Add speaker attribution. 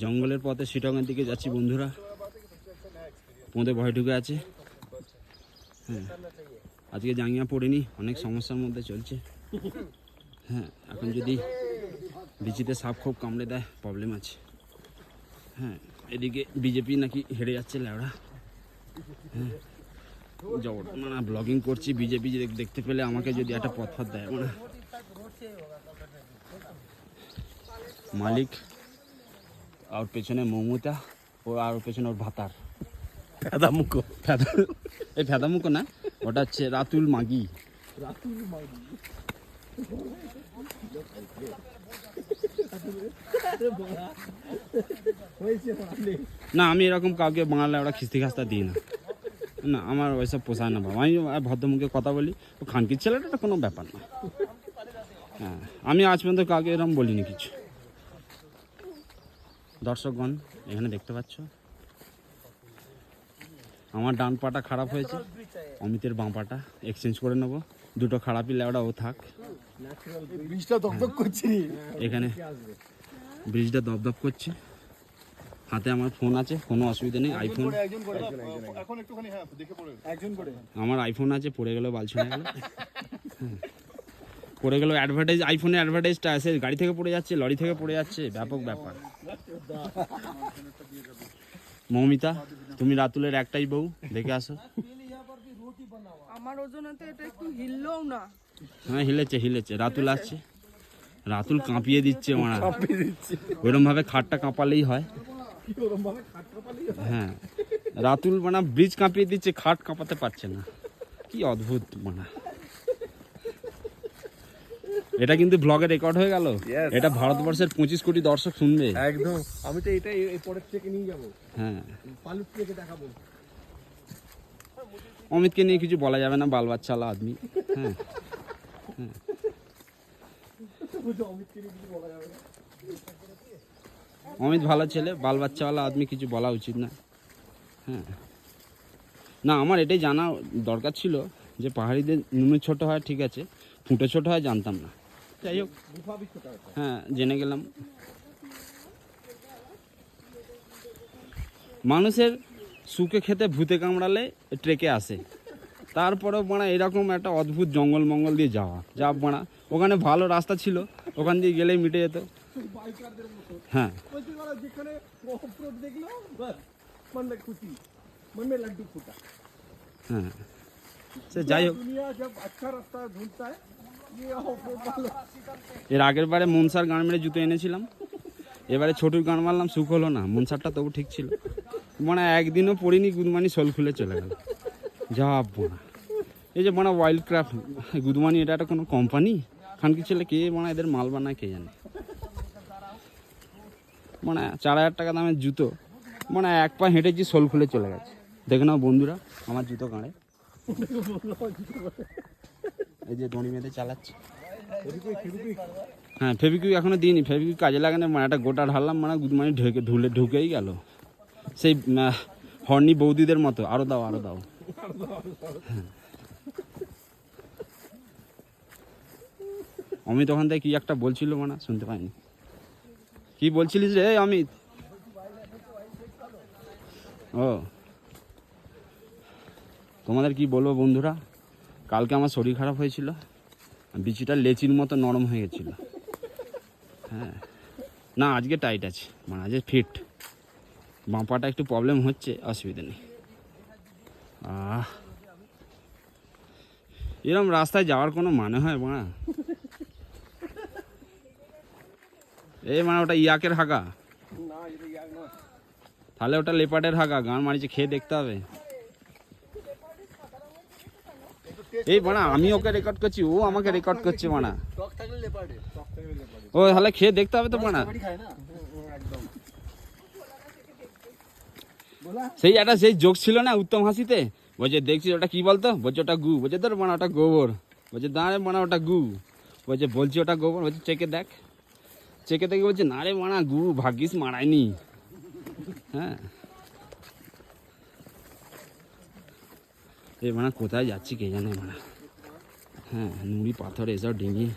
Speaker 1: জঙ্গলের পথে সিটংয়ের দিকে যাচ্ছি বন্ধুরা। পথে ভয় ঢুকে আছে। হ্যাঁ, আজকে জাঙ্গিয়া পড়িনি, অনেক সমস্যার মধ্যে চলছে। হ্যাঁ, এখন যদি বিচিতে সাপ খুব কামড়ে দেয় প্রবলেম আছে। হ্যাঁ, এদিকে বিজেপি নাকি হেরে যাচ্ছে ল্যাওড়া। হ্যাঁ, মানে ব্লগিং করছি, বিজেপি দেখতে পেলে আমাকে যদি একটা পথ দেয় মানে মালিক, আর পেছনে মমতা ও আর পেছনে ওর ভাতার ফেদামুখো। এই ফেদামুখো না, ওটা হচ্ছে রাতুল মাগি। না, আমি এরকম কাউকে বাংলা ওরা খিস্তি খাস্তা দিই না। না, আমার ওইসব পোষায় না বাবা। আমি ভদ্রমুখে কথা বলি। ও খানকির ছেলেটা কোনো ব্যাপার না। হ্যাঁ, আমি আজ পর্যন্ত কাউকে এরকম বলিনি কিছু। দর্শকগণ, এখানে দেখতে পাচ্ছ আমার ডান পাটা খারাপ হয়েছে, অমিতের বাঁ পাটা এক্সচেঞ্জ করে নেবো। দুটো খারাপই লেওড়া ও থাক। এখানে ব্রিজটা দপদপ করছে। হাতে আমার ফোন আছে, কোনো অসুবিধা নেই। আইফোন আমার আইফোন আছে, পড়ে গেল বালছি না গেল। পড়ে গেল অ্যাডভার্টাইজ, আইফোনে অ্যাডভার্টাইজটা আছে, গাড়ি থেকে পড়ে যাচ্ছে, লরি থেকে পড়ে যাচ্ছে, ব্যাপক ব্যাপার। মৌমিতা, তুমি রাতুলের একটাই বউ, দেখে আসো।
Speaker 2: আমার ওজনেতে এটা একটু হিললেও না।
Speaker 1: হ্যাঁ, হিলেছে। রাতুল আসছে, রাতুল কাঁপিয়ে দিচ্ছে মারা। ওইরকম ভাবে খাটটা কাঁপালেই হয়। হ্যাঁ, রাতুল মানে ব্রিজ কাঁপিয়ে দিচ্ছে, খাট কাঁপাতে পারছে না। কি অদ্ভুত মানা। এটা কিন্তু ব্লগে রেকর্ড হয়ে গেল। এটা ভারতবর্ষের 25 কোটি দর্শক শুনবে
Speaker 3: একদম। আমি তো এটা এই পরের থেকে নিয়ে যাব।
Speaker 1: হ্যাঁ,
Speaker 3: পালুট থেকে দেখাবো।
Speaker 1: অমিতকে নিয়ে কিছু বলা যাবে না, বাল বাচ্চাওয়ালা আদমি। হ্যাঁ, অমিত ভালো ছেলে, বাল বাচ্চাওয়ালা আদমি, কিছু বলা উচিত না। হ্যাঁ, না, আমার এটাই জানা দরকার ছিল যে পাহাড়িদের নুনু ছোট হয় ঠিক আছে, ফুটে ছোট হয় জানতাম না। যাই হোক, হ্যাঁ, জেনে গেলাম। মানুষের সুখে খেতে ভূতে কামড়ালে ট্রেকে আসে। তারপরেও বাড়া এরকম একটা অদ্ভুত জঙ্গল মঙ্গল দিয়ে যাওয়া, যা বাড়া ওখানে ভালো রাস্তা ছিল, ওখান দিয়ে গেলেই মিটে যেত। হ্যাঁ, হ্যাঁ, সে যাই হোক। এর আগের বারে মনসার গান মেরে জুতো এনেছিলাম, এবারে ছোটুর গান মারলাম, সুখ হলো না। মনসারটা তবু ঠিক ছিল। মানে একদিনও পড়িনি, গুদমানি সোল খুলে চলে গেল। যা বোনা, এই যে মানে ওয়াইল্ড ক্রাফট গুদমানি, এটা একটা কোনো কোম্পানি? খানকি ছেলে কে মানে এদের মাল বানায় কে জানে। মানে 4000 টাকা দামের জুতো, মানে এক পা হেঁটেছি, সোল খুলে চলে গেছে। দেখে নাও বন্ধুরা আমার জুতো কাঁড়ে। এই যে দড়ি মেঁধে চালাচ্ছে। হ্যাঁ, ফেবিকুইক এখনো দিইনি, ফেবিকুইক কাজে লাগে না। মানে একটা গোটা ঢাললাম, মানে গুদমানি ঢুকেই গেল। সেই হর্নি বৌদিদের মতো, আরো দাও। হ্যাঁ, অমিত ওখান থেকে কি একটা বলছিল, মানে শুনতে পাইনি। কি বলছিলিস রে অমিত? ও, তোমাদের কি বলবো বন্ধুরা, কালকে আমার শরীর খারাপ হয়েছিল, বিচিটা লেচির মতো নরম হয়ে গেছিল। হ্যাঁ, না আজকে টাইট আছে, মানে আজকে ফিট। বাঁ পাটা একটু প্রবলেম হচ্ছে, অসুবিধা নেই। এরকম রাস্তায় যাওয়ার কোনো মানে হয় বাড়া? এই মানে ওটা ইয়াকের হাগা, তাহলে ওটা লেপার্ডের হাগা। গান মারিছে, খেয়ে দেখতে হবে। এই বাড়া আমি ওকে রেকর্ড করছি, ও আমাকে রেকর্ড করছে বাড়া। ও তাহলে খেয়ে দেখতে হবে তো বাড়া। সেই জোক ছিল না উত্তম হাসিতে, বলছে দেখছি ওটা কি বলতো, বলছে ওটা গু, বলছে তোর বানা ওটা গোবর, বলছে দাঁড়ে বানা ওটা গু, বলছি ওটা গোবর, বলছে চেকে দেখ। চেকে দেখে বলছে না রে মানা গু, ভাগ্যিস মারায়নি। হ্যাঁ, এই মানা কোথায় যাচ্ছি কে জানে মানা। হ্যাঁ, নুড়ি পাথর এসব ডিঙি